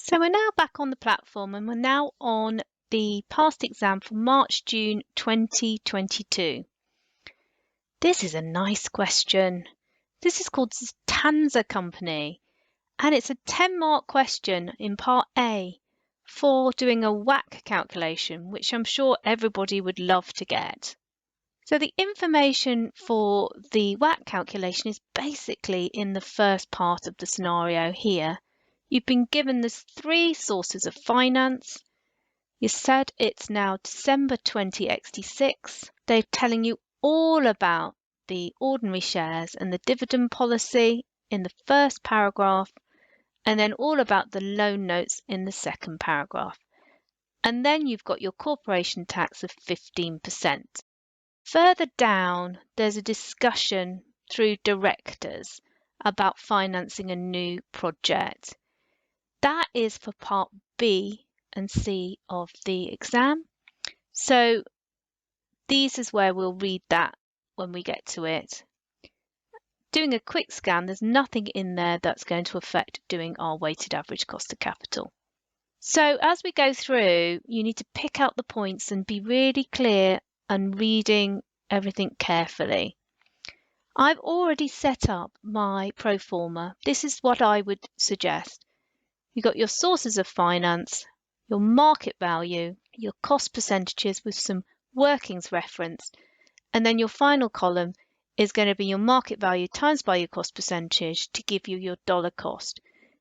So we're now back on the platform and we're now on the past exam for March-June 2022. This is a nice question. This is called Tanza Company and it's a 10-mark question in part A for doing a WACC calculation, which I'm sure everybody would love to get. So the information for the WACC calculation is basically in the first part of the scenario here. You've been given the 3 sources of finance. You said it's now December 2066. They're telling you all about the ordinary shares and the dividend policy in the first paragraph, and then all about the loan notes in the second paragraph. And then you've got your corporation tax of 15%. Further down, there's a discussion through directors about financing a new project. That is for part B and C of the exam. So this is where we'll read that when we get to it. Doing a quick scan, there's nothing in there that's going to affect doing our weighted average cost of capital. So as we go through, you need to pick out the points and be really clear and reading everything carefully. I've already set up my pro forma. This is what I would suggest. You've got your sources of finance, your market value, your cost percentages with some workings referenced, and then your final column is going to be your market value times by your cost percentage to give you your dollar cost.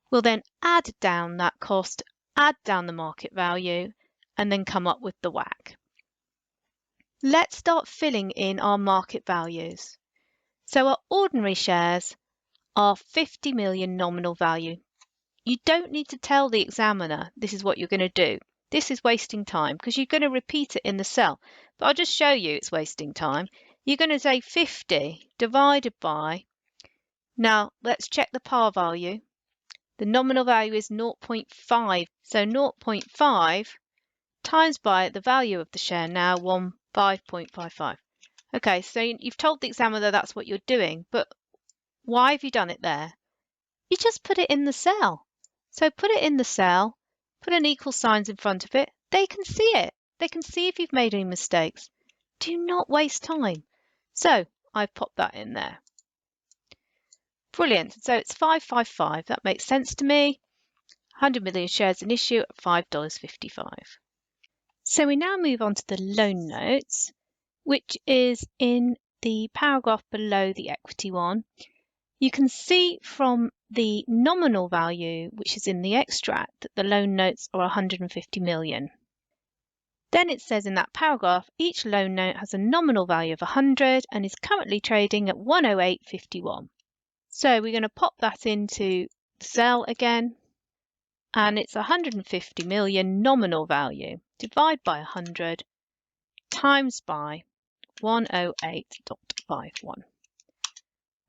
We'll then add down that cost, add down the market value, and then come up with the WACC. Let's start filling in our market values. So our ordinary shares are 50 million nominal value. You don't need to tell the examiner this is what you're going to do. This is wasting time because you're going to repeat it in the cell. But I'll just show you it's wasting time. You're going to say 50 divided by, now let's check the par value. The nominal value is 0.5. So 0.5 times by the value of the share now, 5.55. Okay, so you've told the examiner that's what you're doing, but why have you done it there? You just put it in the cell. So put it in the cell, put an equal signs in front of it. They can see it. They can see if you've made any mistakes. Do not waste time. So I've popped that in there. Brilliant. So it's 555. That makes sense to me. 100 million shares in issue at $5.55. So we now move on to the loan notes, which is in the paragraph below the equity one. You can see from the nominal value, which is in the extract, that the loan notes are 150 million. Then it says in that paragraph, each loan note has a nominal value of 100 and is currently trading at 108.51. So we're going to pop that into the cell again, and it's 150 million nominal value. Divide by 100 times by 108.51.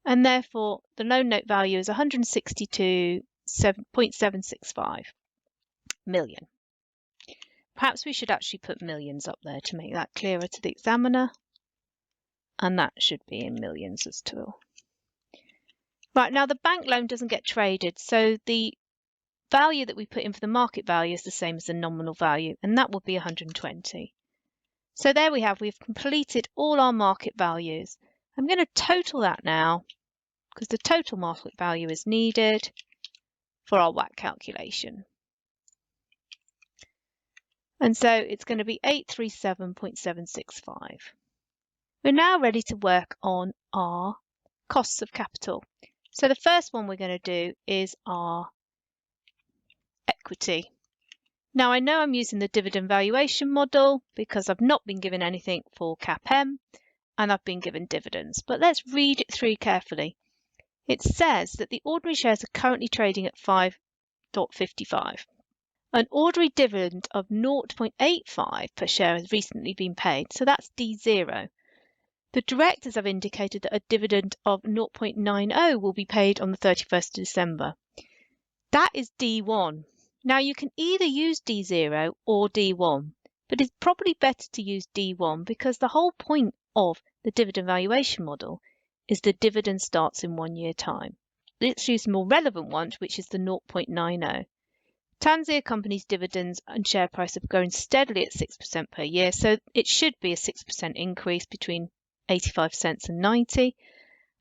And therefore, the loan note value is 162.765 million. Perhaps we should actually put millions up there to make that clearer to the examiner. And that should be in millions as well. Right, now the bank loan doesn't get traded, so the value that we put in for the market value is the same as the nominal value, and that will be 120. So there we have, we've completed all our market values. I'm going to total that now, because the total market value is needed for our WACC calculation. And so it's going to be 837.765. We're now ready to work on our costs of capital. So the first one we're going to do is our equity. Now I know I'm using the dividend valuation model because I've not been given anything for CAPM and I've been given dividends, but let's read it through carefully. It says that the ordinary shares are currently trading at 5.55. An ordinary dividend of 0.85 per share has recently been paid, so that's D0. The directors have indicated that a dividend of 0.90 will be paid on the 31st of December. That is D1. Now you can either use D0 or D1, but it's probably better to use D1 because the whole point of the dividend valuation model is the dividend starts in 1 year time. Let's use the more relevant one, which is the 0.90. Tanza Company's dividends and share price have grown steadily at 6% per year, so it should be a 6% increase between 85 cents and 90,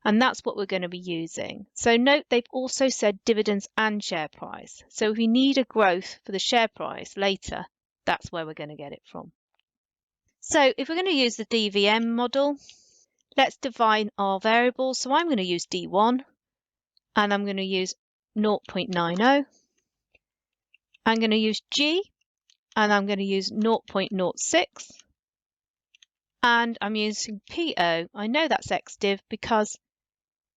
and that's what we're going to be using. So note they've also said dividends and share price. So if we need a growth for the share price later, that's where we're going to get it from. So if we're going to use the DVM model, let's define our variables. So I'm going to use D1 and I'm going to use 0.90. I'm going to use G and I'm going to use 0.06. And I'm using PO. I know that's XDiv because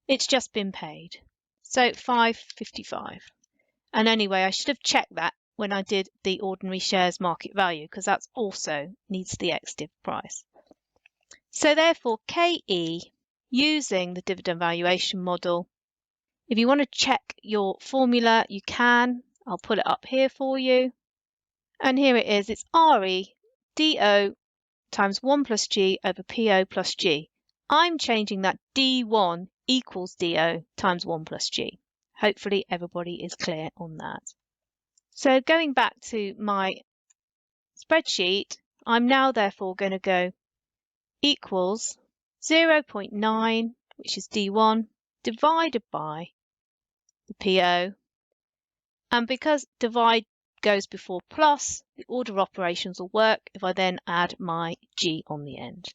it's just been paid. So 5.55. And anyway, I should have checked that when I did the ordinary shares market value because that's also needs the XDiv price. So therefore, KE, using the dividend valuation model, if you want to check your formula, you can. I'll put it up here for you. And here it is. It's RE DO times 1 plus G over PO plus G. I'm changing that D1 equals DO times 1 plus G. Hopefully everybody is clear on that. So going back to my spreadsheet, I'm now therefore going to go equals 0.9, which is D1, divided by the PO. And because divide goes before plus, the order of operations will work if I then add my G on the end.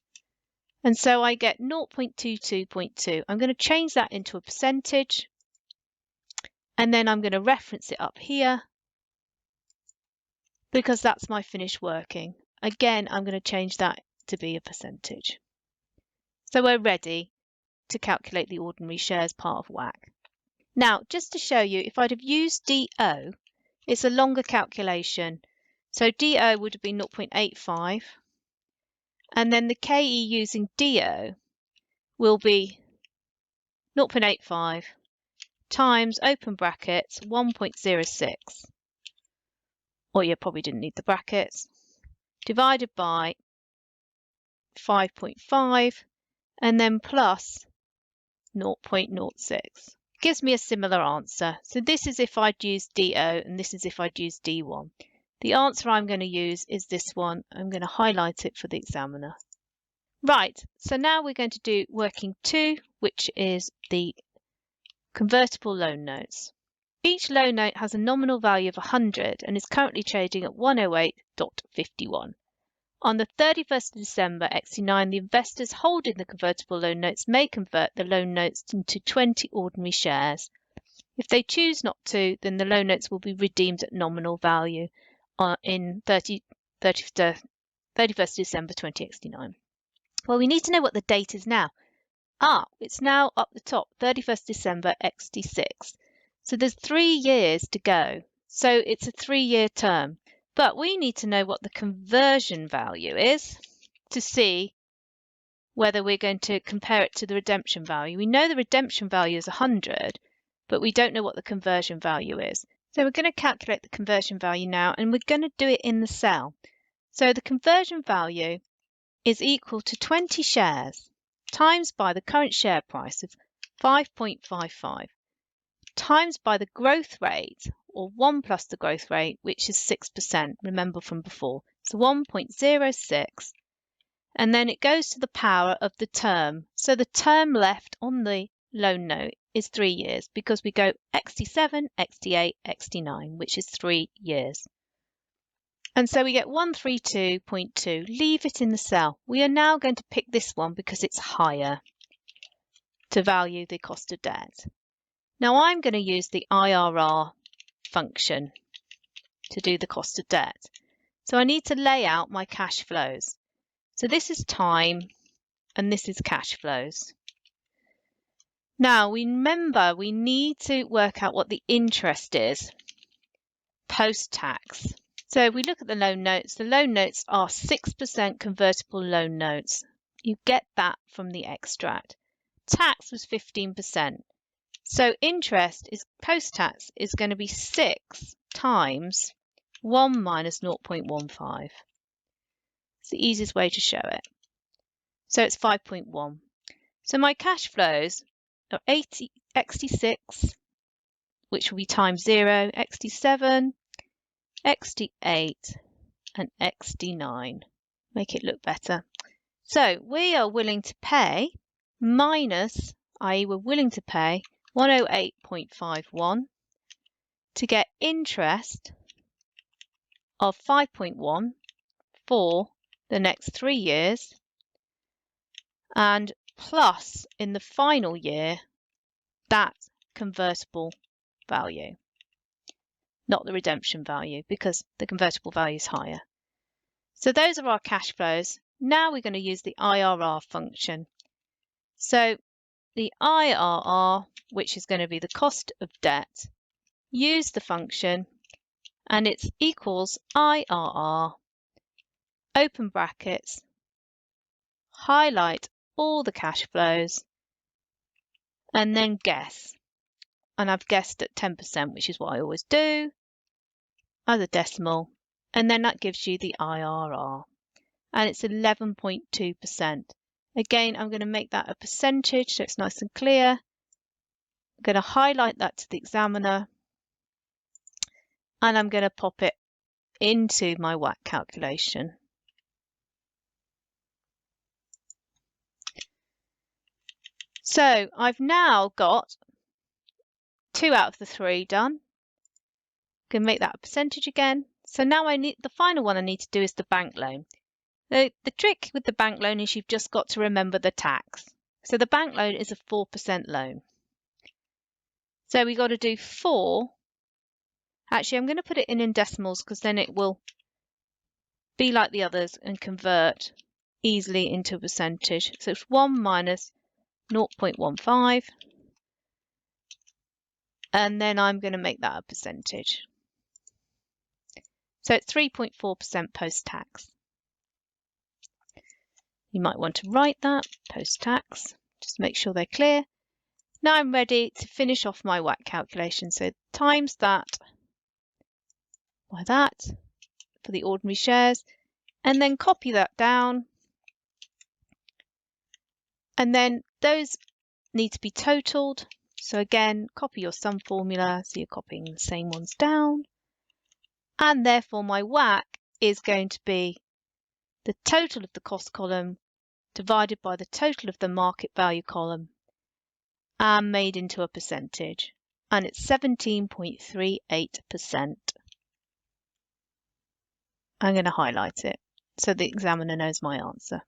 And so I get 0.22.2. I'm going to change that into a percentage. And then I'm going to reference it up here because that's my finished working. Again, I'm going to change that to be a percentage. So we're ready to calculate the ordinary shares part of WACC. Now, just to show you, if I'd have used DO, it's a longer calculation. So DO would have been 0.85. And then the KE using DO will be 0.85 times, open brackets, 1.06. Or you probably didn't need the brackets. Divided by 5.5 and then plus 0.06. Gives me a similar answer. So this is if I'd used DO and this is if I'd used D1. The answer I'm going to use is this one. I'm going to highlight it for the examiner. Right, so now we're going to do working 2, which is the convertible loan notes. Each loan note has a nominal value of 100 and is currently trading at 108.51. On the 31st of December XT9, the investors holding the convertible loan notes may convert the loan notes into 20 ordinary shares. If they choose not to, then the loan notes will be redeemed at nominal value in 31st December 20XT9. Well, we need to know what the date is now. It's now up the top, 31st December XT6. So there's 3 years to go. So it's a 3-year term. But we need to know what the conversion value is to see whether we're going to compare it to the redemption value. We know the redemption value is 100, but we don't know what the conversion value is. So we're going to calculate the conversion value now, and we're going to do it in the cell. So the conversion value is equal to 20 shares times by the current share price of 5.55 times by the growth rate, or 1 plus the growth rate, which is 6%, remember from before. So 1.06, and then it goes to the power of the term. So the term left on the loan note is 3 years because we go XT7, XT8, XT9, which is 3 years. And so we get 132.2. Leave it in the cell. We are now going to pick this one because it's higher to value the cost of debt. Now I'm going to use the IRR function to do the cost of debt. So I need to lay out my cash flows. So this is time and this is cash flows. Now remember, we need to work out what the interest is post-tax. So if we look at the loan notes are 6% convertible loan notes. You get that from the extract. Tax was 15%. So interest is post-tax is going to be 6 times 1 minus 0.15. It's the easiest way to show it. So it's 5.1. So my cash flows are XT6, which will be times 0, XT7, XD8 and XD9. Make it look better. So we are willing to pay minus, i.e. we're willing to pay 108.51 to get interest of 5.1 for the next 3 years, and plus in the final year that convertible value, not the redemption value, because the convertible value is higher. So those are our cash flows. Now we're going to use the IRR function. So the IRR, which is going to be the cost of debt, use the function, and it's equals IRR, open brackets, highlight all the cash flows, and then guess. And I've guessed at 10%, which is what I always do, as a decimal, and then that gives you the IRR, and it's 11.2%. Again, I'm going to make that a percentage so it's nice and clear. I'm going to highlight that to the examiner, and I'm going to pop it into my WACC calculation. So I've now got 2 out of the 3 done. Can make that a percentage again. So now I need the final one I need to do is the bank loan. The trick with the bank loan is you've just got to remember the tax. So the bank loan is a 4% loan. So we got to do 4. Actually, I'm going to put it in decimals because then it will be like the others and convert easily into a percentage. So it's 1 minus 0.15. And then I'm going to make that a percentage. So it's 3.4% post-tax. You might want to write that, post-tax, just make sure they're clear. Now I'm ready to finish off my WACC calculation. So times that by that for the ordinary shares, and then copy that down. And then those need to be totaled. So again, copy your sum formula, so you're copying the same ones down. And therefore my WACC is going to be the total of the cost column divided by the total of the market value column and made into a percentage. And it's 17.38%. I'm going to highlight it so the examiner knows my answer.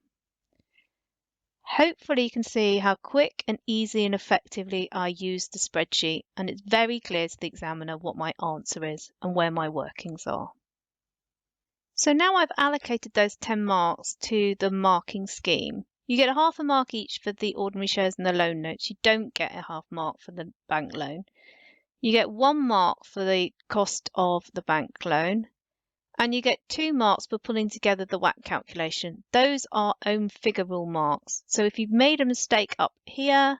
Hopefully you can see how quick and easy and effectively I use the spreadsheet, and it's very clear to the examiner what my answer is and where my workings are. So now I've allocated those 10 marks to the marking scheme. You get a half a mark each for the ordinary shares and the loan notes. You don't get a half mark for the bank loan. You get 1 mark for the cost of the bank loan, and you get 2 marks for pulling together the WACC calculation. Those are own figure rule marks. So if you've made a mistake up here,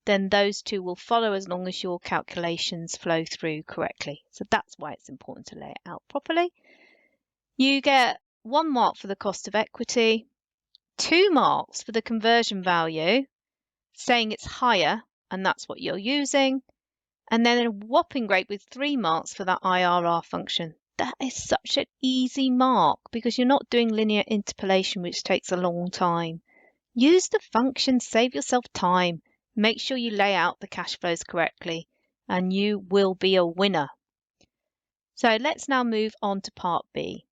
then those 2 will follow as long as your calculations flow through correctly. So that's why it's important to lay it out properly. You get 1 mark for the cost of equity, 2 marks for the conversion value, saying it's higher, and that's what you're using, and then a whopping great with 3 marks for that IRR function. That is such an easy mark because you're not doing linear interpolation, which takes a long time. Use the function, save yourself time, make sure you lay out the cash flows correctly, and you will be a winner. So let's now move on to part B.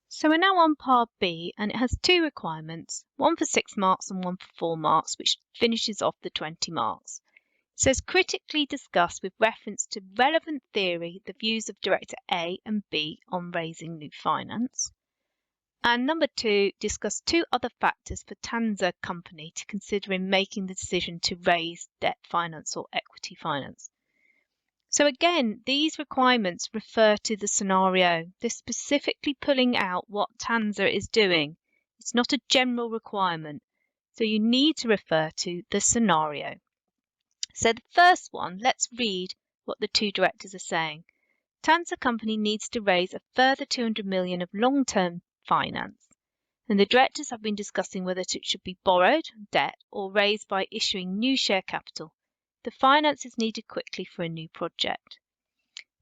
So we're now on part B, and it has 2 requirements, one for 6 marks and one for 4 marks, which finishes off the 20 marks. It says critically discuss with reference to relevant theory the views of Director A and B on raising new finance. And number 2, discuss 2 other factors for Tanza Company to consider in making the decision to raise debt finance or equity finance. So again, these requirements refer to the scenario. They're specifically pulling out what Tanza is doing. It's not a general requirement. So you need to refer to the scenario. So the first one, let's read what the 2 directors are saying. Tanza Company needs to raise a further 200 million of long-term finance, and the directors have been discussing whether it should be borrowed, debt, or raised by issuing new share capital. The finance is needed quickly for a new project.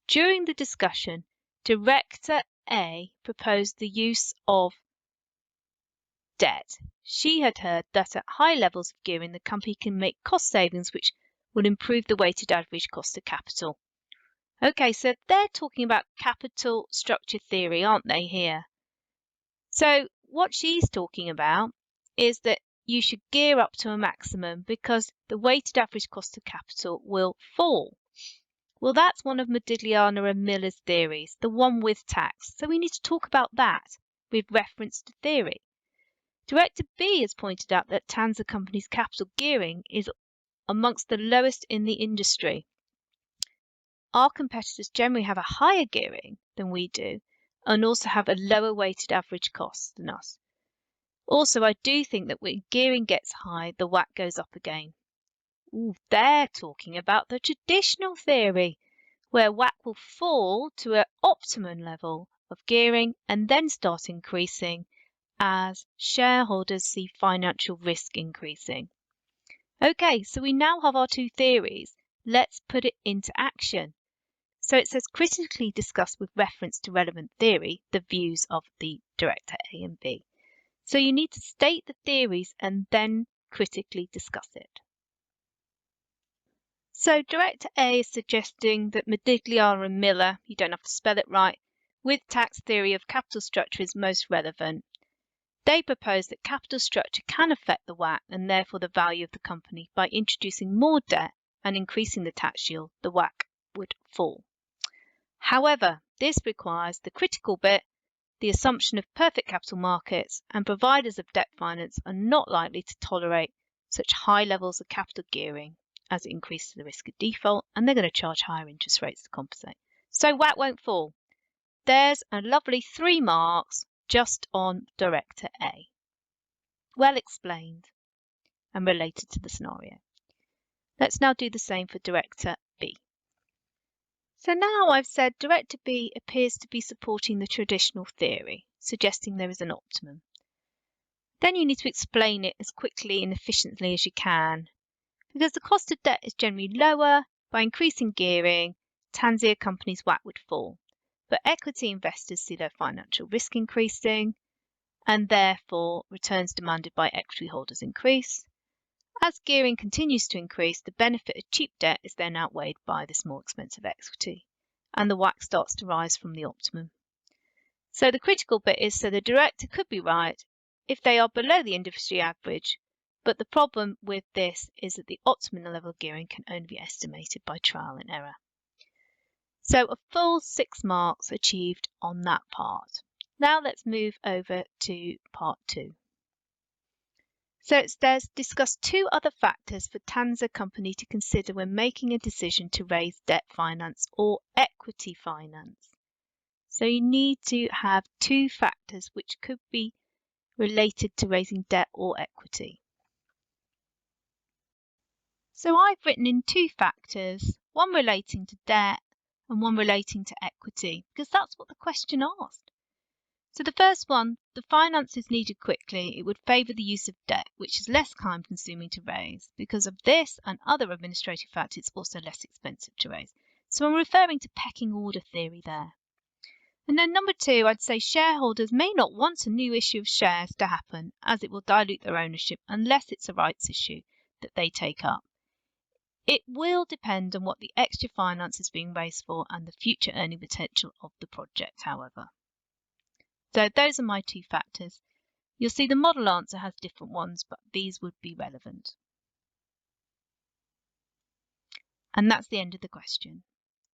During the discussion, Director A proposed the use of debt. She had heard that at high levels of gearing, the company can make cost savings which will improve the weighted average cost of capital. Okay, so they're talking about capital structure theory, aren't they, here? So what she's talking about is that you should gear up to a maximum because the weighted average cost of capital will fall. Well, that's one of Modigliani and Miller's theories, the one with tax. So we need to talk about that with reference to theory. Director B has pointed out that Tanza Company's capital gearing is amongst the lowest in the industry. Our competitors generally have a higher gearing than we do and also have a lower weighted average cost than us. Also, I do think that when gearing gets high, the WACC goes up again. Ooh, they're talking about the traditional theory, where WACC will fall to an optimum level of gearing and then start increasing as shareholders see financial risk increasing. Okay, so we now have our two theories. Let's put it into action. So it says critically discuss with reference to relevant theory the views of the director A and B. So you need to state the theories and then critically discuss it. So director A is suggesting that Modigliani and Miller, you don't have to spell it right, with tax theory of capital structure is most relevant. They propose that capital structure can affect the WACC and therefore the value of the company by introducing more debt and increasing the tax yield, the WACC would fall. However, this requires the critical bit, the assumption of perfect capital markets, and providers of debt finance are not likely to tolerate such high levels of capital gearing as it increases the risk of default, and they're going to charge higher interest rates to compensate. So WACC won't fall. There's a lovely 3 marks just on director A. Well explained and related to the scenario. Let's now do the same for director B. So now I've said director B appears to be supporting the traditional theory, suggesting there is an optimum. Then you need to explain it as quickly and efficiently as you can. Because the cost of debt is generally lower, by increasing gearing, Tanza Company's WACC would fall. But equity investors see their financial risk increasing, and therefore returns demanded by equity holders increase. As gearing continues to increase, the benefit of cheap debt is then outweighed by this more expensive equity, and the WACC starts to rise from the optimum. So the critical bit is, so the director could be right if they are below the industry average, but the problem with this is that the optimum level of gearing can only be estimated by trial and error. So a full 6 marks achieved on that part. Now let's move over to part 2. So it says discuss 2 other factors for Tanza Company to consider when making a decision to raise debt finance or equity finance. So you need to have 2 factors which could be related to raising debt or equity. So I've written in 2 factors, one relating to debt and one relating to equity, because that's what the question asked. So the first one, the finance is needed quickly. It would favour the use of debt, which is less time consuming to raise. Because of this and other administrative factors, it's also less expensive to raise. So I'm referring to pecking order theory there. And then number 2, I'd say shareholders may not want a new issue of shares to happen, as it will dilute their ownership unless it's a rights issue that they take up. It will depend on what the extra finance is being raised for and the future earning potential of the project, however. So those are my 2 factors. You'll see the model answer has different ones, but these would be relevant. And that's the end of the question.